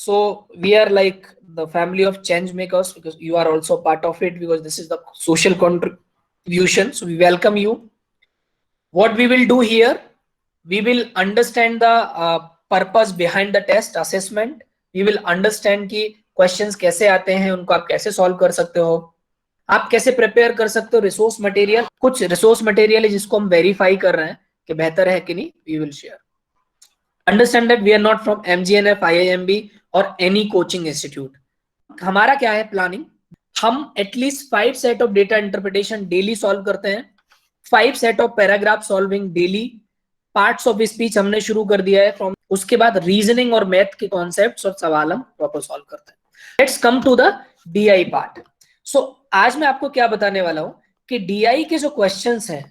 So we are like the family of change makers, because you are also part of it, because this is the social contribution. So we welcome you. What we will do here, we will understand the purpose behind the test assessment. We will understand कि questions कैसे आते हैं, उनको आप कैसे solve कर सकते हो, आप कैसे प्रिपेयर कर सकते हो रिसोर्स मटेरियल। कुछ रिसोर्स मटेरियल है जिसको हम वेरीफाई कर रहे हैं कि बेहतर है कि नहीं, we will share. Understand that we are not from MGNF, IIMB और एनी कोचिंग इंस्टीट्यूट। हमारा क्या है प्लानिंग, हम at least 5 set of data interpretation daily solve करते हैं, 5 set of paragraph solving daily, parts of speech हमने शुरू कर दिया है फ्रॉम, उसके बाद रीजनिंग और मैथ के कॉन्सेप्ट्स और सवाल हम प्रॉपर सॉल्व करते हैं। Let's come to the DI part. So आज मैं आपको क्या बताने वाला हूं कि DI के जो क्वेश्चंस हैं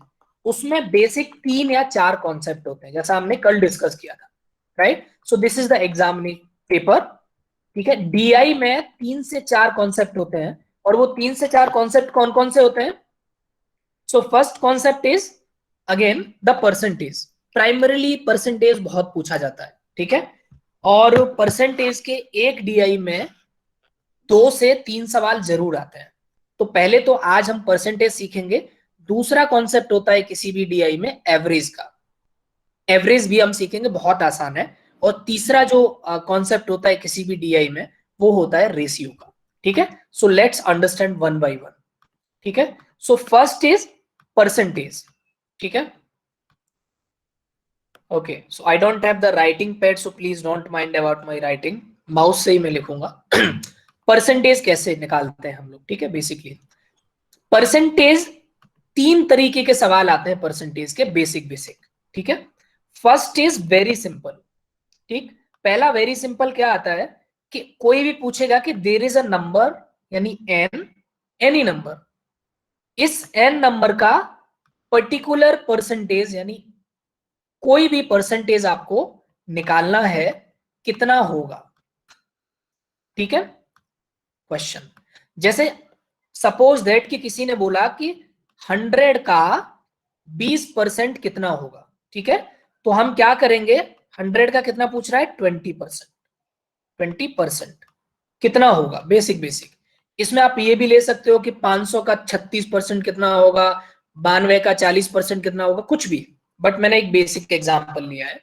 उसमें बेसिक 3 या 4 कॉन्सेप्ट होते हैं, जैसा हमने कल डिस्कस किया था, right. So this is the examining paper, ठीक है। DI में 3 से 4 कॉन्सेप्ट होते हैं, और वो 3 से 4 कॉन्सेप्ट कौन कौन से होते हैं। So first concept is again the percentage. Primarily percentage बहुत पूछा जाता है, ठीक है, और परसेंटेज के एक DI में 2 से 3 सवाल जरूर आते हैं। तो पहले तो आज हम परसेंटेज सीखेंगे। दूसरा कॉन्सेप्ट होता है किसी भी DI में एवरेज का, एवरेज भी हम सीखेंगे, बहुत आसान है। और तीसरा जो कॉन्सेप्ट होता है किसी भी DI में, वो होता है रेशियो का, ठीक है। So let's understand one by one, ठीक है। सो फर्स्ट इज परसेंटेज, ठीक है। Okay, so I don't have the writing pad, so please don't mind about my writing, mouse से ही मैं लिखूंगा। परसेंटेज कैसे निकालते हैं हम लोग, ठीक है। बेसिकली परसेंटेज 3 तरीके के सवाल आते हैं परसेंटेज के, बेसिक, ठीक है। फर्स्ट इज वेरी सिंपल, ठीक। पहला वेरी सिंपल क्या आता है कि कोई भी पूछेगा कि देयर इज अ नंबर, यानी n, एनी नंबर, इस n नंबर का पर्टिकुलर परसेंटेज, यानी कोई भी परसेंटेज आपको निकालना है, कितना होगा, ठीक है। क्वेश्चन जैसे सपोज दैट कि किसी ने बोला कि 100 का 20% कितना होगा, ठीक है। तो हम क्या करेंगे, 100 का कितना पूछ रहा है, 20%, 20% कितना होगा, बेसिक। इसमें आप ये भी ले सकते हो कि 500 का 36% कितना होगा, 92 का 40% कितना होगा, कुछ भी, बट मैंने एक बेसिक एग्जांपल लिया है।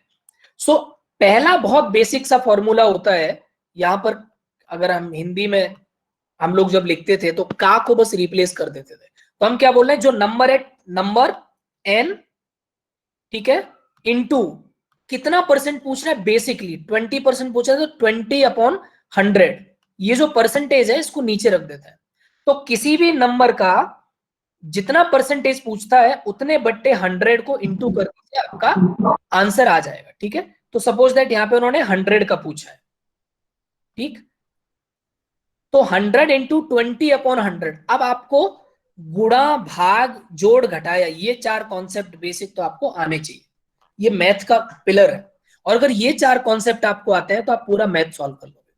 सो पहला बहुत बेसिक सा फॉर्मूला होता है यहां पर। अगर हम हिंदी में हम लोग जब लिखते थे तो का को बस रिप्लेस कर देते थे, तो हम क्या बोल रहे हैं, जो नंबर है, नंबर n, ठीक है, इनटू कितना परसेंट पूछ रहा है, बेसिकली 20% पूछा है, तो 20/100, ये जो परसेंटेज है इसको नीचे रख देते हैं। तो किसी भी नंबर का जितना परसेंटेज पूछता है उतने बट्टे 100 को इंटू कर दीजिए, आपका आंसर आ जाएगा, ठीक है। तो सपोज दैट यहां पे उन्होंने 100 का पूछा है, ठीक। तो 100 इंटू 20/100, अब आपको गुणा भाग जोड़ घटाया, ये 4 कॉन्सेप्ट बेसिक तो आपको आने चाहिए, ये मैथ का पिलर है। और अगर ये 4 कॉन्सेप्ट आपको आते हैं तो आप पूरा मैथ सॉल्व कर लोगे,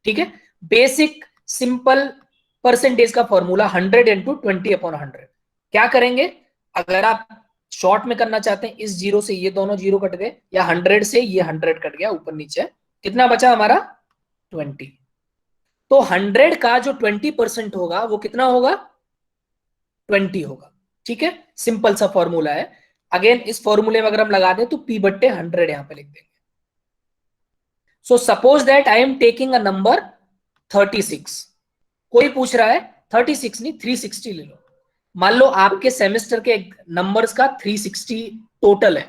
ठीक है। बेसिक सिंपल परसेंटेज का फॉर्मूला 100 इंटू 20/100। क्या करेंगे, अगर आप शॉर्ट में करना चाहते हैं, इस जीरो से ये दोनों जीरो कट गए, या 100 से ये 100 कट गया, ऊपर नीचे कितना बचा हमारा, 20। तो 100 का जो 20% होगा वो कितना होगा, 20 होगा, ठीक है। सिंपल सा फॉर्मूला है। अगेन इस फॉर्मूले में अगर हम लगा दें तो P/100 यहां पे लिख देंगे। So suppose that I am taking a number 36, कोई पूछ रहा है 36 नहीं 360 ले लो। मान लो आपके सेमेस्टर के नंबर्स का 360 टोटल है,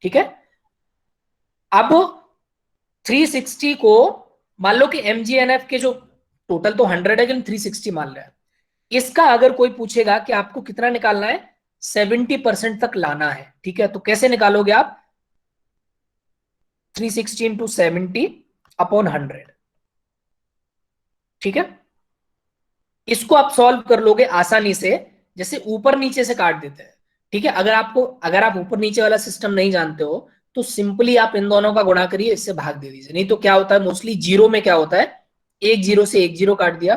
ठीक है। अब 360 को मान लो कि MGNF के जो टोटल तो 100 है, लेकिन 360 मान रहे हैं। इसका अगर कोई पूछेगा कि आपको कितना निकालना है, 70% तक लाना है, ठीक है। तो कैसे निकालोगे आप, 360 इंटू 70/100, ठीक है। इसको आप सॉल्व कर लोगे आसानी से, जैसे ऊपर नीचे से काट देते हैं, ठीक है। अगर आप ऊपर नीचे वाला सिस्टम नहीं जानते हो तो सिंपली आप इन दोनों का गुणा करिए, इससे भाग दे दीजिए। नहीं तो क्या होता है, मोस्टली जीरो में क्या होता है, एक जीरो से एक जीरो काट दिया,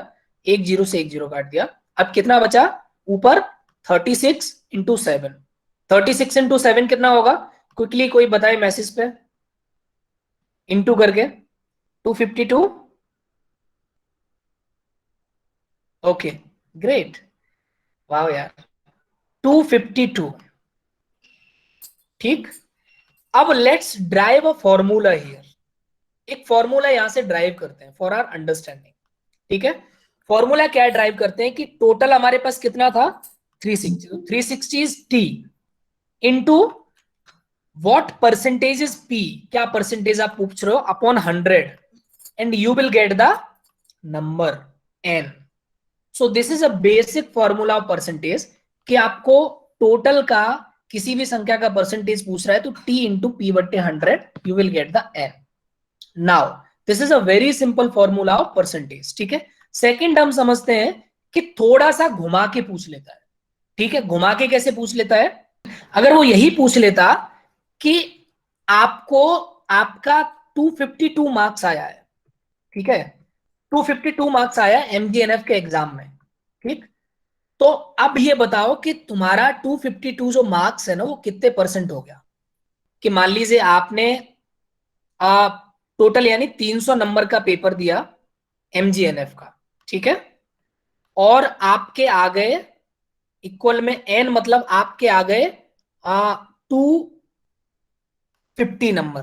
एक जीरो से एक जीरो काट दिया। अब कितना बचा ऊपर, 36 इंटू 7, 36 इंटू 7 कितना होगा, क्विकली कोई बताए मैसेज पे, इंटू करके 252. ओके, ग्रेट, वाह यार, 252। ठीक, अब let's drive a formula here. एक फॉर्मूला यहां से ड्राइव करते हैं फॉर आवर अंडरस्टैंडिंग। ठीक है, फॉर्मूला क्या ड्राइव करते हैं कि टोटल हमारे पास कितना था, 360। 360 is T into what percentage is P, क्या परसेंटेज आप पूछ रहे हो, upon 100, and you will get the number N. So this is a basic formula of percentage कि आपको टोटल का किसी भी संख्या का परसेंटेज पूछ रहा है तो टी इंटू पी बट्टे 100 you will get the N. Now this is a very simple formula of percentage. ठीक है, सेकंड हम समझते हैं कि थोड़ा सा घुमा के पूछ लेता है। ठीक है, घुमा के कैसे पूछ लेता है, अगर वो यही पूछ लेता कि आपको आपका 252 मार्क्स आया है, ठीक है, 252 मार्क्स आया एमजीएनएफ के एग्जाम में, ठीक, तो अब ये बताओ कि तुम्हारा 252 जो मार्क्स है ना वो कितने परसेंट हो गया। कि मान लीजिए आपने टोटल यानी 300 नंबर का पेपर दिया एमजीएनएफ का, ठीक है, और आपके आ गए इक्वल में एन, मतलब आपके आ गए 250 नंबर,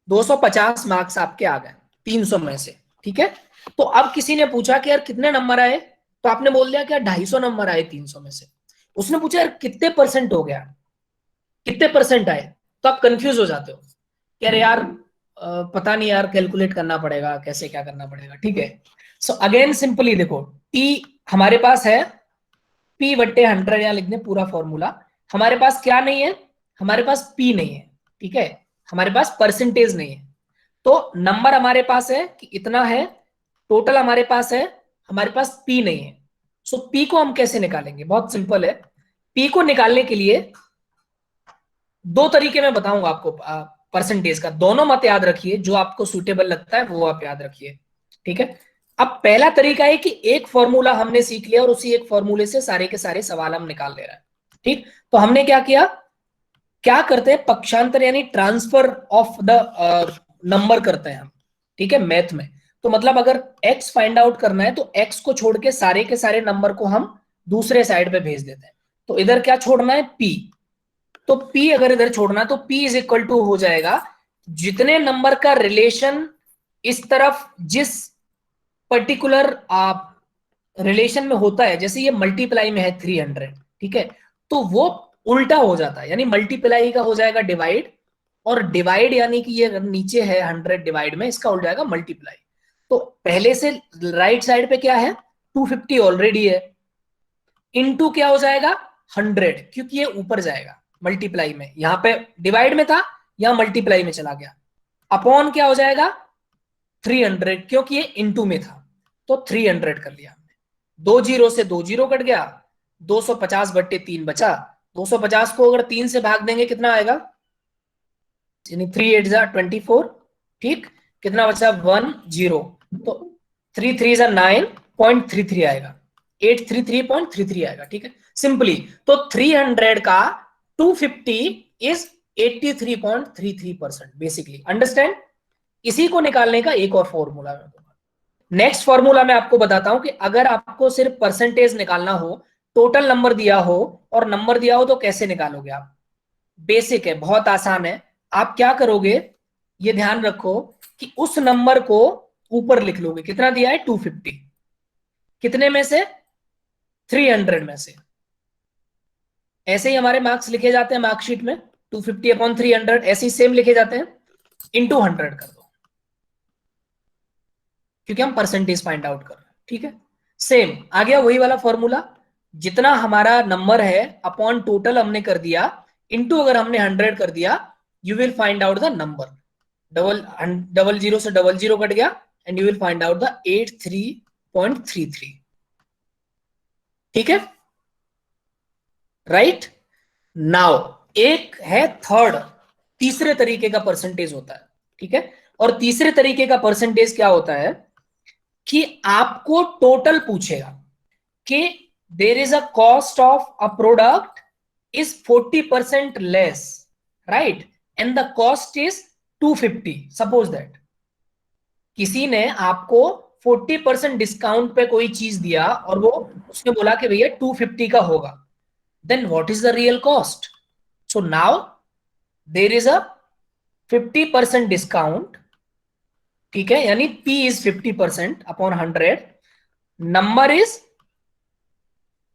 250 मार्क्स आपके आ गए 300 में से। ठीक है, तो अब किसी ने पूछा कि यार कितने नंबर आए, तो आपने बोल दिया कि यार 250 नंबर आए 300 में से। उसने पूछा यार कितने परसेंट हो गया, कितने परसेंट आए, तो आप कंफ्यूज हो जाते हो कि अरे यार पता नहीं यार, कैलकुलेट करना पड़ेगा, कैसे क्या करना पड़ेगा। ठीक है, सो अगेन सिंपली देखो, टी हमारे पास है पी बट्टे 100, यहां लिख दें पूरा फॉर्मूला। हमारे पास क्या नहीं है, हमारे पास पी नहीं है, ठीक है, हमारे पास परसेंटेज नहीं है। तो नंबर हमारे पास है कि इतना है, टोटल हमारे पास है, हमारे पास पी नहीं है। सो पी को हम कैसे निकालेंगे, बहुत सिंपल है। पी को निकालने के लिए दो तरीके मैं बताऊंगा आपको परसेंटेज का, दोनों मत याद रखिए, जो आपको सुटेबल लगता है वो आप याद रखिए। ठीक है, अब पहला तरीका है कि एक फॉर्मूला हमने सीख लिया और उसी एक फॉर्मूले से सारे के सारे सवाल हम निकाल ले रहे हैं। ठीक, तो हमने क्या किया, क्या करते हैं, पक्षांतर यानी ट्रांसफर ऑफ द नंबर करते हैं हम। ठीक है, मैथ में तो मतलब अगर x फाइंड आउट करना है तो x को छोड़ के सारे नंबर को हम दूसरे साइड पे भेज देते हैं। तो इधर क्या छोड़ना है, p, तो p अगर इधर छोड़ना है तो p इज इक्वल टू हो जाएगा जितने नंबर का रिलेशन इस तरफ जिस पर्टिकुलर आप रिलेशन में होता है, जैसे ये मल्टीप्लाई में है 300, ठीक है, तो वो उल्टा हो जाता है, यानी मल्टीप्लाई का हो जाएगा डिवाइड, और डिवाइड यानी कि ये नीचे है 100 डिवाइड में, इसका उल्टा जाएगा मल्टीप्लाई। तो पहले से राइट साइड पे क्या है, 250 ऑलरेडी है, इनटू क्या हो जाएगा 100, क्योंकि ये ऊपर जाएगा मल्टीप्लाई में, यहां पे डिवाइड में था, यहां मल्टीप्लाई में चला गया, अपॉन क्या हो जाएगा 300, क्योंकि ये इनटू में था, तो 300 कर लिया हमने। दो जीरो से दो जीरो कट गया, 250 बट्टे 3 बचा, 250 को अगर 3 से भाग देंगे कितना आएगा, यानी 3 8 जा 24, ठीक, कितना बचा 10, तो 3 3 जा 9.33 आएगा, 833.33 आएगा। ठीक है, सिंपली तो 300 का 250 इज 83.33%, बेसिकली अंडरस्टैंड। इसी को निकालने का एक और फॉर्मूला मैं दूंगा। नेक्स्ट फॉर्मूला मैं आपको बताता हूं कि अगर आपको सिर्फ परसेंटेज निकालना हो, टोटल नंबर दिया हो और नंबर दिया हो तो कैसे निकालोगे आप। बेसिक है, बहुत आसान है। आप क्या करोगे, ये ध्यान रखो कि उस नंबर को ऊपर लिख लोगे, कितना दिया है 250, कितने में से 300 में से। ऐसे ही हमारे मार्क्स लिखे जाते हैं मार्कशीट में, 250 अपॉन 300 ऐसे ही सेम लिखे जाते हैं, इंटू 100 कर दो, क्योंकि हम परसेंटेज फाइंड आउट कर रहे हैं। ठीक है, सेम आ गया वही वाला फॉर्मूला, जितना हमारा नंबर है अपॉन टोटल हमने कर दिया, इनटू अगर हमने 100 कर दिया, you will find out the number. Double zero से डबल जीरो कट गया, and you will find out the 83.33। ठीक है, राइट। नाउ एक है थर्ड, तीसरे तरीके का परसेंटेज होता है। ठीक है, और तीसरे तरीके का परसेंटेज क्या होता है कि आपको टोटल पूछेगा कि देर is a cost of a product is 40% less, right, and the cost is 250, suppose that किसी ने आपको 40% डिस्काउंट पे कोई चीज दिया और वो उसने बोला कि भैया 250 का होगा, then what is the real cost? So now there is a 50% discount, ठीक है, यानी P is 50% upon 100, number is,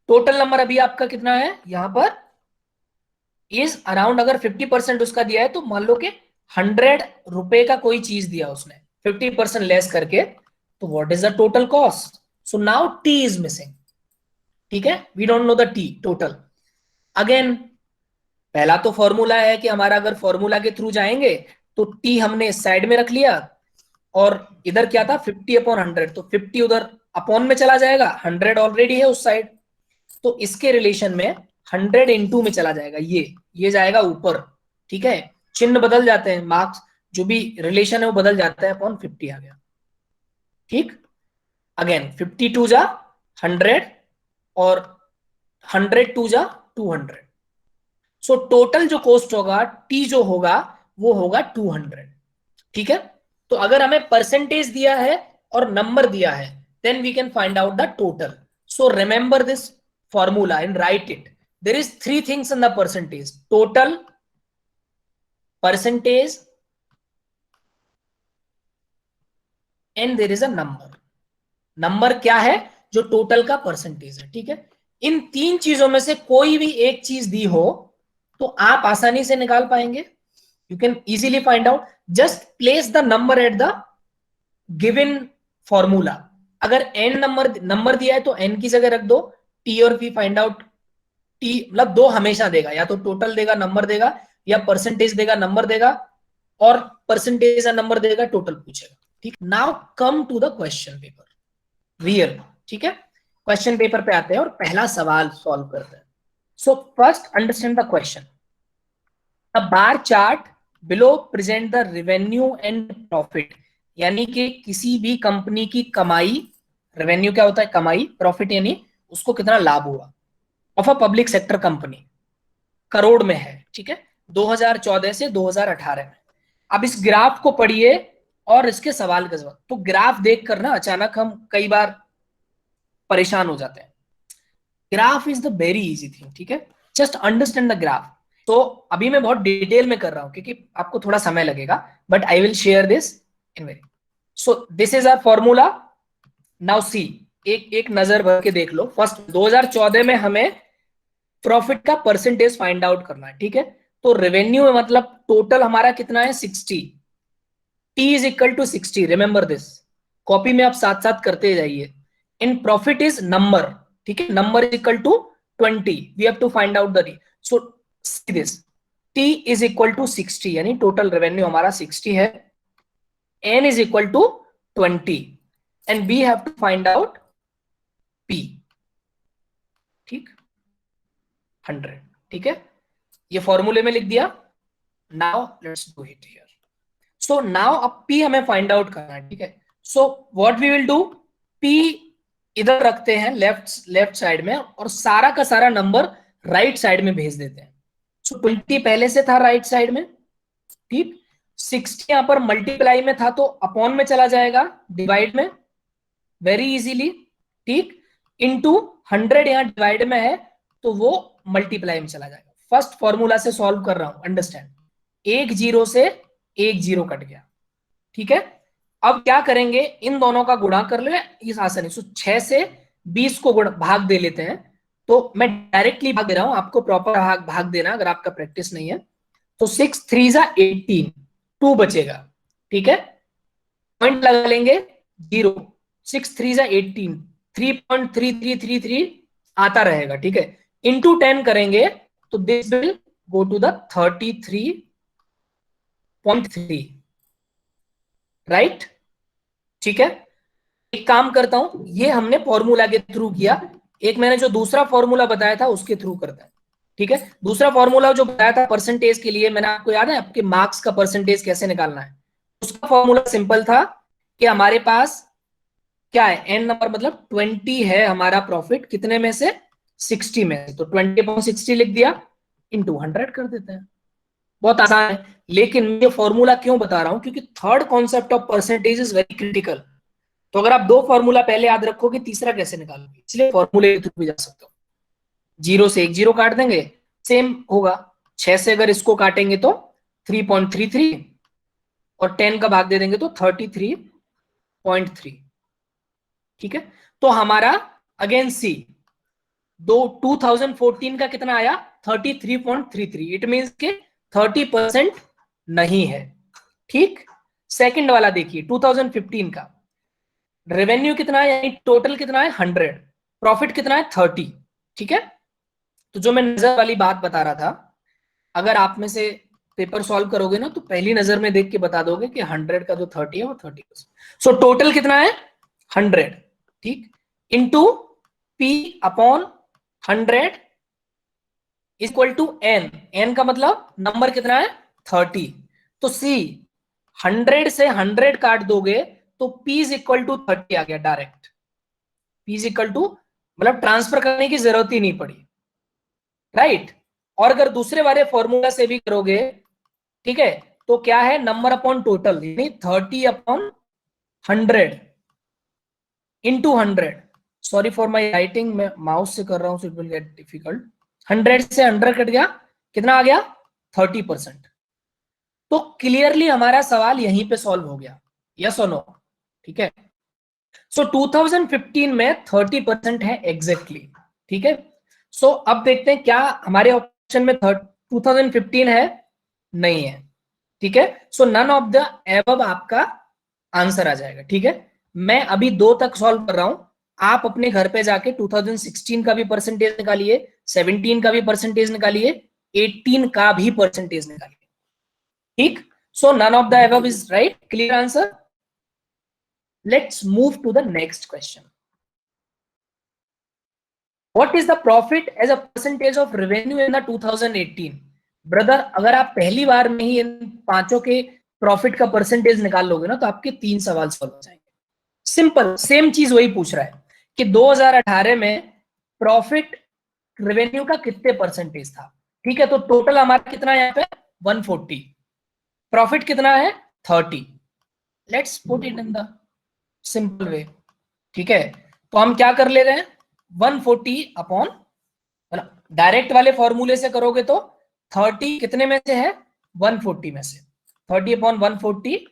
total number अभी आपका कितना है यहां पर, इज अराउंड, अगर 50% उसका दिया है तो मान लो कि 100 रुपए का कोई चीज दिया उसने 50% लेस करके, तो what is the total cost? So now T is missing, ठीक है, we don't know the T total. Again पहला तो फॉर्मूला है कि हमारा अगर फॉर्मूला के थ्रू जाएंगे तो T हमने इस साइड में रख लिया, और इधर क्या था 50/100, तो 50 उधर अपॉन में चला जाएगा, 100 ऑलरेडी है उस साइड, तो इसके रिलेशन में 100 इंटू में चला जाएगा, ये जाएगा ऊपर, ठीक है, चिन्ह बदल जाते हैं, मार्क्स जो भी रिलेशन है वो बदल जाता है, अपॉन 50 आ गया, ठीक। अगेन 52 जा 100 और 100 जा 200, सो टोटल जो कॉस्ट होगा T जो होगा वो होगा 200, ठीक है। तो अगर हमें परसेंटेज दिया है और नंबर दिया है, then we can find out the total. So remember this formula and write it. There is three things in the percentage: total, percentage, and there is a number. Number क्या है? जो total का percentage है, ठीक है। इन तीन चीजों में से कोई भी एक चीज दी हो तो आप आसानी से निकाल पाएंगे, you can easily find out, just place the number at the given formula. अगर एन नंबर दिया है तो एन की जगह रख दो, टी और पी फाइंड आउट, टी मतलब दो हमेशा देगा, या तो टोटल देगा नंबर देगा, या परसेंटेज देगा नंबर देगा, और परसेंटेज या नंबर देगा टोटल पूछेगा, ठीक। Now come to the question paper real, ठीक है। क्वेश्चन पेपर पे आते हैं और पहला सवाल सॉल्व करते हैं। So first understand the question. The bar chart below present the revenue and profit, यानी कि किसी भी कंपनी की कमाई, रेवेन्यू क्या होता है कमाई, प्रॉफिट यानी उसको कितना लाभ हुआ, of a public sector company, crore में है, ठीक है, 2014 से 2018 में। अब इस ग्राफ को पढ़िए और इसके सवाल का जवाब। तो ग्राफ देख कर ना अचानक हम कई बार परेशान हो जाते हैं। Graph is the very easy thing, ठीक है, जस्ट अंडरस्टैंड द ग्राफ। तो अभी मैं बहुत डिटेल में कर रहा हूं क्योंकि आपको थोड़ा समय लगेगा, but I will share this in very. So this is our formula. Now see, एक एक नजर भर के देख लो। फर्स्ट 2014 में हमें प्रॉफिट का परसेंटेज फाइंड आउट करना है, ठीक है। तो रेवेन्यू में मतलब टोटल हमारा कितना है 60, T is equal to 60, remember this, copy में आप साथ साथ करते जाइए। इन प्रॉफिट इज नंबर, ठीक है, number is equal to 20, we have to find out the, so see this, T is equal to 60, यानी टोटल रेवेन्यू हमारा 60 है, N is equal to 20, and we have to find out P, ठीक, 100, ठीक है, ये फॉर्मूले में लिख दिया। Now let's do it here. So now अब P हमें फाइंड आउट करना है, ठीक है। So what we will do, P इधर रखते हैं लेफ्ट साइड में, और सारा का सारा नंबर राइट साइड में भेज देते हैं। सो 20 पहले से था राइट साइड में, ठीक, 60 यहां पर मल्टीप्लाई में था तो अपॉन में चला जाएगा, डिवाइड में वेरी इजीली, ठीक, इनटू 100 यहां डिवाइड में है तो वो मल्टीप्लाई में चला जाएगा। फर्स्ट फॉर्मूला से सॉल्व कर रहा हूं, अंडरस्टैंड, एक जीरो से एक जीरो कट गया, ठीक है। अब क्या करेंगे, इन दोनों का गुणा कर ले इस आसानी से, 6 से 20 को भाग दे लेते हैं। तो मैं डायरेक्टली भाग दे रहा हूं, आपको प्रॉपर भाग देना अगर आपका प्रैक्टिस नहीं है। तो 6 3 जा 18, 2 बचेगा, ठीक है, पॉइंट लगा लेंगे 0, 6 3 जा 18, 3.3333 आता रहेगा, ठीक है, इंटू 10 करेंगे तो this will go to the 33.3, right, ठीक है। एक काम करता हूं, ये हमने फॉर्मूला के थ्रू किया, एक मैंने जो दूसरा फॉर्मूला बताया था उसके थ्रू करता है, ठीक है। दूसरा फॉर्मूला जो बताया था परसेंटेज के लिए, मैंने आपको याद है आपके मार्क्स का परसेंटेज कैसे निकालना है, उसका फॉर्मूला सिंपल था कि हमारे पास क्या है, एन नंबर मतलब 20 है हमारा प्रॉफिट, कितने में से 60 में से, तो 20/60 लिख दिया, इंटू 100 कर देते हैं, बहुत आसान है, लेकिन ये फॉर्मूला क्यों बता रहा हूं, क्योंकि third concept of percentage is very critical. तो अगर आप दो फॉर्मूला पहले याद रखोगे, तीसरा कैसे निकालोगे, इसलिए फॉर्मूले के थ्रू भी जा सकते हो। 0 से एक 0 काट देंगे, सेम होगा। 6 से अगर इसको काटेंगे तो 3.33, और 10 का भाग दे देंगे तो 33.3। ठीक है, तो हमारा अगेन सी, 2014 का कितना आया, 33.33। इट मींस के 30% नहीं है। ठीक, सेकंड वाला देखिए, 2015 का रेवेन्यू कितना है, यानी टोटल कितना है 100, प्रॉफिट कितना है 30। ठीक है, तो जो मैं नजर वाली बात बता रहा था, अगर आप में से पेपर सॉल्व करोगे ना, तो पहली नजर में देख के बता दोगे कि 100 का जो 30 है वो 30%। सो टोटल कितना है 100, ठीक, into P upon 100 equal to N. N का मतलब नंबर कितना है 30। तो सी, 100 से 100 काट दोगे तो P इज इक्वल टू 30 आ गया direct. P is equal to, मतलब ट्रांसफर करने की जरूरत ही नहीं पड़ी, राइट। और अगर दूसरे वाले फॉर्मूला से भी करोगे, ठीक है, तो क्या है, नंबर अपॉन टोटल, यानी 30 upon 100 into 100। Sorry for my writing, मैं माउस से कर रहा हूं, so it will get difficult. 100 से 100 कट गया, कितना आ गया 30%। तो क्लियरली हमारा सवाल यहीं पे सॉल्व हो गया, यस और नो। ठीक है, सो 2015 में 30% है एग्जैक्टली। ठीक है, सो अब देखते हैं क्या हमारे ऑप्शन में 2015 है, नहीं है। ठीक है, सो नन ऑफ द एबव आपका आंसर आ जाएगा। ठीक है, मैं अभी 2 तक सॉल्व कर रहा हूं, आप अपने घर पे जाके 2016 का भी परसेंटेज निकालिए, 17 का भी परसेंटेज निकालिए, 18 का भी परसेंटेज निकालिए। ठीक, so none of the above is right, clear answer. Let's move to the next question. What is the profit as a percentage of revenue in the 2018? Brother, अगर आप पहली बार में ही इन पांचों के प्रॉफिट का परसेंटेज निकाल लोगे ना, तो आपके 3 सवाल सॉल्व हो जाएंगे। सिंपल, सेम चीज वही पूछ रहा है कि 2018 में प्रॉफिट रेवेन्यू का कितने परसेंटेज था। ठीक है, तो टोटल हमारा कितना है यहाँ पे 140, प्रॉफिट कितना है 30। Let's put it in the simple way. ठीक है, तो हम क्या कर ले रहे हैं, 140 अपॉन, डायरेक्ट वाले फॉर्मूले से करोगे तो 30 कितने में से है 140 में से, 30 अपॉन 140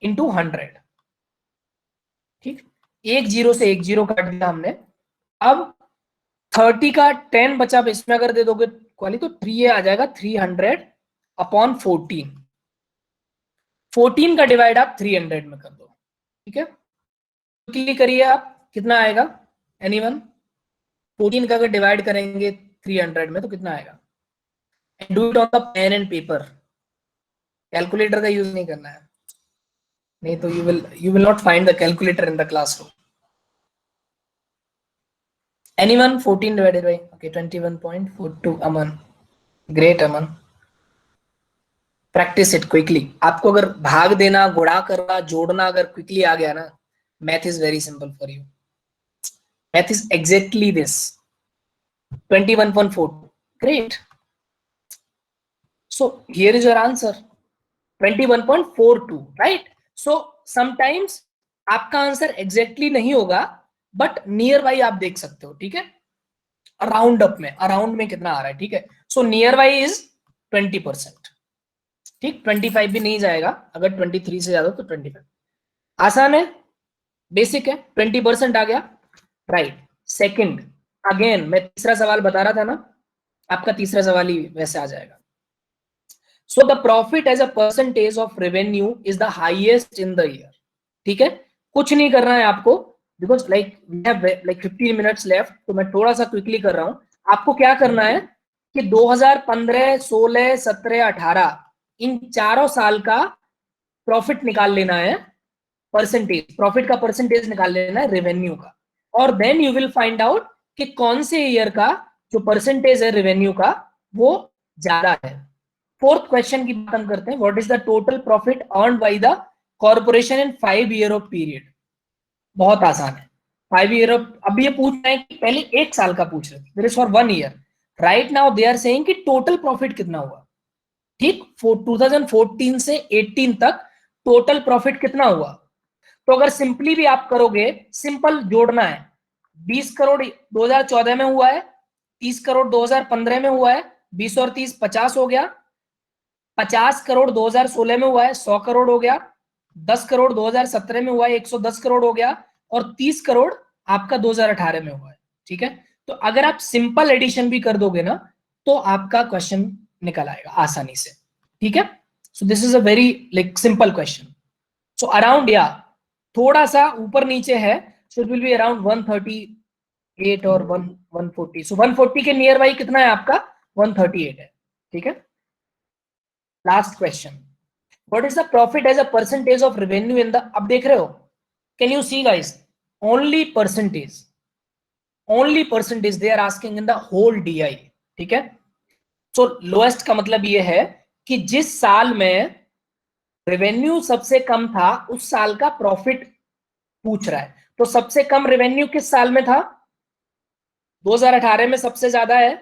इंटू 100। ठीक, एक 0 से एक 0 काट दिया हमने। अब 30 का 10 बचा, इसमें अगर दे दोगे क्वाली तो 3 आ जाएगा, 300 अपॉन 14। 14 का डिवाइड आप 300 में कर दो। ठीक है, क्लिक करिए आप, कितना आएगा एनीवन, 14 का अगर डिवाइड करेंगे 300 में तो कितना आएगा, do it on the pen and paper, calculator का यूज नहीं करना है, नहीं तो you will not find the calculator in the classroom. Anyone, 14 divided by, okay 21.42। Aman, great Aman, practice it quickly. आपको अगर भाग देना, गुणा करना, जोड़ना अगर क्विकली आ गया ना, math is very simple for you. Math is exactly this, 21.42, great. So here is your answer, 21.42, right? So sometimes आपका आंसर एग्जैक्टली नहीं होगा, बट नियर बाई आप देख सकते हो। ठीक है, अराउंड अप में, अराउंड में कितना आ रहा है। ठीक है, सो नियर बाई इज 20%। ठीक, 25 भी नहीं जाएगा, अगर 23 से ज्यादा तो 25। आसान है, बेसिक है, 20% आ गया, राइट। सेकंड, अगेन मैं तीसरा सवाल बता रहा था ना, आपका तीसरा सवाल ही वैसे आ जाएगा। So the profit as a percentage of revenue is the highest in the year. ठीक है, कुछ नहीं करना है आपको, because like we have like 15 minutes left, तो मैं थोड़ा सा क्विकली कर रहा हूं। आपको क्या करना है कि 2015, 16, 17, 18 इन चारों साल का प्रॉफिट निकाल लेना है, परसेंटेज, प्रॉफिट का परसेंटेज निकाल लेना है रेवेन्यू का, और then you will find out कि कौन से ईयर का जो परसेंटेज है रेवेन्यू का वो ज्यादा है। फोर्थ क्वेश्चन की बात हम करते हैं, what is the total profit earned by the corporation in 5 year of period. बहुत आसान है, 5 ईयर ऑफ, अब ये पूछ रहे हैं कि पहले 1 साल का पूछ रहे थे, this for 1 year. Right now they are saying कि टोटल प्रॉफिट कितना हुआ। ठीक, 2014 से 18 तक टोटल प्रॉफिट कितना हुआ? तो अगर सिंपली भी आप करोगे, सिंपल जोड़ना है, 20 करोड़ 2014 में हुआ है, 30 करोड़ 2015 में हुआ है, 20 और 30 50 हो गया, 50 करोड़ 2016 में हुआ है, 100 करोड़ हो गया, 10 करोड़ 2017 में हुआ है, 110 करोड़ हो गया, और 30 करोड़ आपका 2018 में हुआ है। ठीक है, तो अगर आप सिंपल एडिशन भी कर दोगे ना तो आपका क्वेश्चन निकल आएगा आसानी से। ठीक है, सो this is a very like simple question. So around, या थोड़ा सा ऊपर नीचे है, so it will be around 138 और 140। सो 140 के नियर बाई कितना है आपका? 138 है। ठीक है, last question, what is the profit as a percentage of revenue in the, अब देख रहे हो, can you see guys, only percentage they are asking in the whole DI. ठीक है, सो लोएस्ट का मतलब ये है कि जिस साल में रेवेन्यू सबसे कम था उस साल का प्रॉफिट पूछ रहा है। तो सबसे कम रेवेन्यू किस साल में था? 2018 में सबसे ज्यादा है।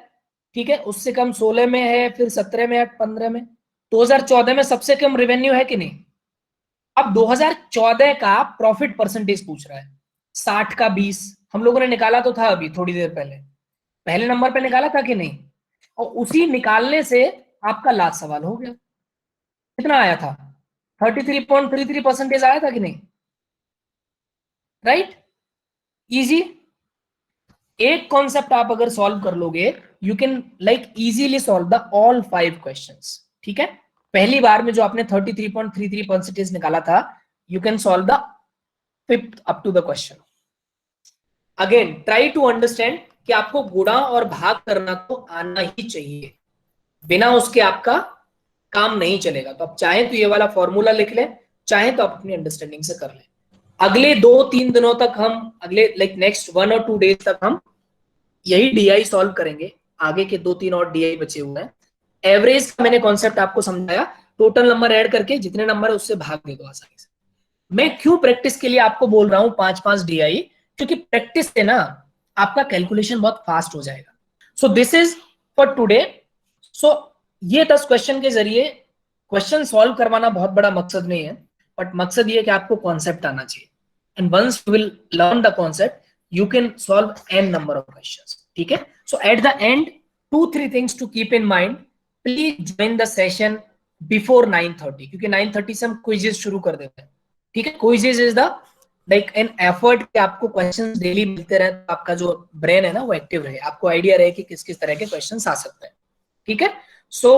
ठीक है, उससे कम 16 में है, फिर 17 में है, 15 में। 2014 में सबसे कम रेवेन्यू है कि नहीं? अब 2014 का प्रॉफिट परसेंटेज पूछ रहा है, 60 का 20 हम लोगों ने निकाला तो था अभी थोड़ी देर पहले, पहले नंबर पे निकाला था कि नहीं? और उसी निकालने से आपका लास्ट सवाल हो गया। कितना आया था? 33.33% आया था कि नहीं? Right, easy. एक कॉन्सेप्ट आप अगर सॉल्व कर लोगे, you can like easily solve the all 5 questions. ठीक है, पहली बार में जो आपने 33.33% निकाला था, you can solve the 5th up to the question. Again try to understand कि आपको गुणा और भाग करना तो आना ही चाहिए, बिना उसके आपका काम नहीं चलेगा। तो आप चाहे तो ये वाला फॉर्मूला लिख लें, चाहे तो आप अपनी अंडरस्टैंडिंग से कर लें। अगले 2-3 दिनों तक हम, अगले लाइक नेक्स्ट 1 और 2 डेज तक हम यही डीआई सॉल्व करेंगे। आगे के 2-3 और डीआई बचे हुए हैं। एवरेज का मैंने कॉन्सेप्ट आपको समझाया, टोटल नंबर ऐड करके जितने नंबर है उससे भाग दे दो आसानी से। मैं क्यों प्रैक्टिस के लिए आपको बोल रहा हूं 5-5 डीआई, क्योंकि प्रैक्टिस से ना आपका कैलकुलेशन बहुत फास्ट हो जाएगा। So this is for today. So ये 10 क्वेश्चन के जरिए क्वेश्चन सॉल्व करवाना बहुत बड़ा मकसद नहीं है, बट मकसद ये कि आपको कॉन्सेप्ट आना चाहिए। And once you will learn the concept, you can solve n number of questions. ठीक है, so at the end 2-3 things to keep in mind. Please join the session before 9:30, क्योंकि 9:30 से हम क्विजेस शुरू कर देते हैं। ठीक है, quizzes is the like an effort कि आपको क्वेश्चंस डेली मिलते रहे, तो आपका जो ब्रेन है ना वो एक्टिव रहे, आपको आइडिया रहे कि किस किस तरह के क्वेश्चंस आ सकते हैं। ठीक है, सो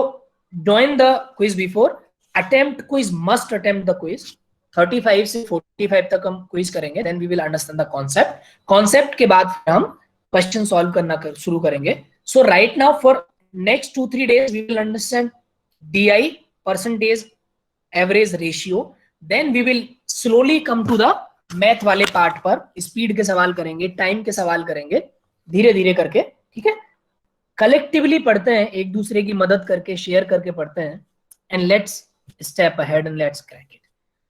join the quiz before, attempt quiz, must attempt the quiz। 35 से 45 तक हम क्विज करेंगे, then we will understand the concept. Concept के बाद हम क्वेश्चन सॉल्व करना शुरू करेंगे। So right now for next 2-3 days we will understand DI, percentage, average, ratio, then we will slowly come to the math वाले part पर। Speed के सवाल करेंगे, टाइम के सवाल करेंगे, धीरे धीरे करके। ठीक है, कलेक्टिवली पढ़ते हैं, एक दूसरे की मदद करके, शेयर करके पढ़ते हैं, and let's step ahead and let's crack it.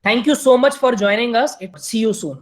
Thank you so much for joining us. See you soon.